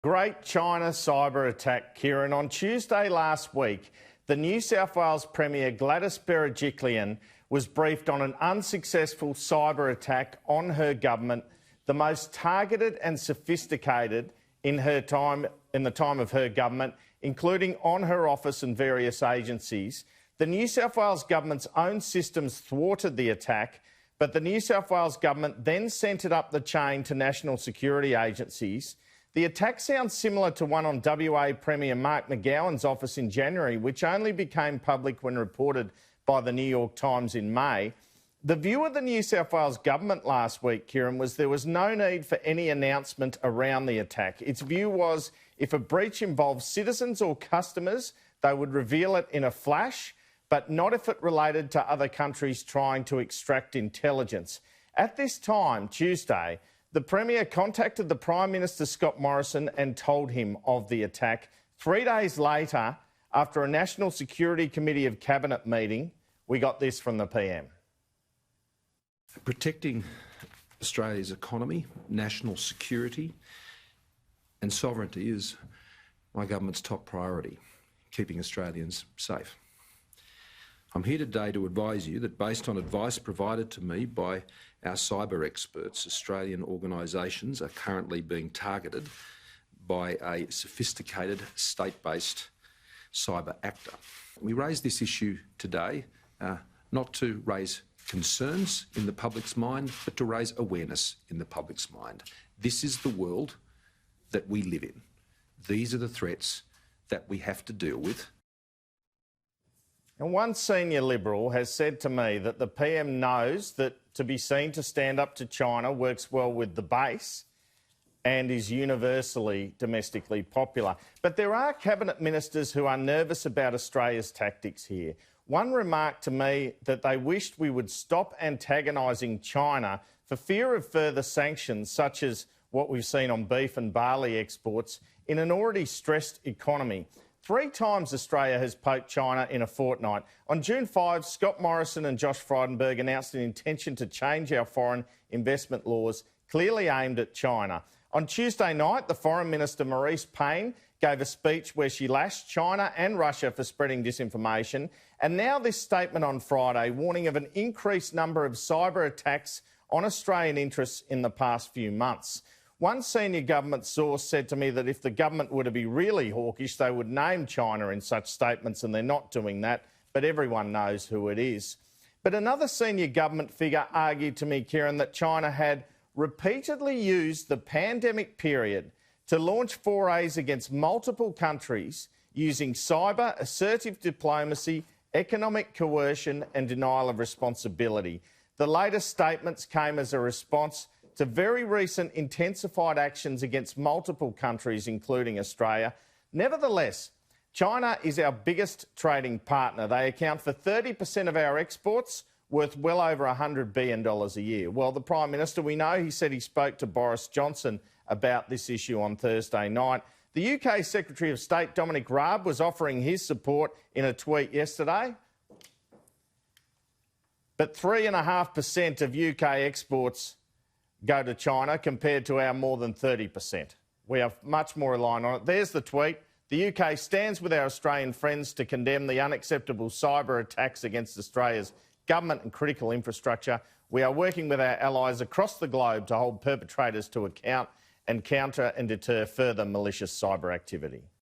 Great China cyber attack, Kieran. On Tuesday last week, the New South Wales Premier Gladys Berejiklian was briefed on an unsuccessful cyber attack on her government, the most targeted and sophisticated in the time of her government, including on her office and various agencies. The New South Wales government's own systems thwarted the attack, but the New South Wales government then sent it up the chain to national security agencies. The attack sounds similar to one on WA Premier Mark McGowan's office in January, which only became public when reported by the New York Times in May. The view of the New South Wales government last week, Kieran, was there was no need for any announcement around the attack. Its view was if a breach involved citizens or customers, they would reveal it in a flash, but not if it related to other countries trying to extract intelligence. At this time, Tuesday, the Premier contacted the Prime Minister Scott Morrison and told him of the attack. 3 days later, after a National Security Committee of Cabinet meeting, we got this from the PM. Protecting Australia's economy, national security and sovereignty is my government's top priority, keeping Australians safe. I'm here today to advise you that based on advice provided to me by our cyber experts, Australian organisations are currently being targeted by a sophisticated state-based cyber actor. We raise this issue today not to raise concerns in the public's mind, but to raise awareness in the public's mind. This is the world that we live in. These are the threats that we have to deal with. And one senior Liberal has said to me that the PM knows that to be seen to stand up to China works well with the base and is universally domestically popular. But there are cabinet ministers who are nervous about Australia's tactics here. One remarked to me that they wished we would stop antagonising China for fear of further sanctions, such as what we've seen on beef and barley exports, in an already stressed economy. 3 times Australia has poked China in a fortnight. On June 5, Scott Morrison and Josh Frydenberg announced an intention to change our foreign investment laws, clearly aimed at China. On Tuesday night, the Foreign Minister, Marise Payne, gave a speech where she lashed China and Russia for spreading disinformation. And now this statement on Friday, warning of an increased number of cyber attacks on Australian interests in the past few months. One senior government source said to me that if the government were to be really hawkish, they would name China in such statements, and they're not doing that, but everyone knows who it is. But another senior government figure argued to me, Kieran, that China had repeatedly used the pandemic period to launch forays against multiple countries using cyber, assertive diplomacy, economic coercion and denial of responsibility. The latest statements came as a response to very recent intensified actions against multiple countries, including Australia. Nevertheless, China is our biggest trading partner. They account for 30% of our exports, worth well over $100 billion a year. Well, the Prime Minister, we know, he said he spoke to Boris Johnson about this issue on Thursday night. The UK Secretary of State, Dominic Raab, was offering his support in a tweet yesterday. But 3.5% of UK exports go to China compared to our more than 30%. We are much more aligned on it. There's the tweet. The UK stands with our Australian friends to condemn the unacceptable cyber attacks against Australia's government and critical infrastructure. We are working with our allies across the globe to hold perpetrators to account and counter and deter further malicious cyber activity.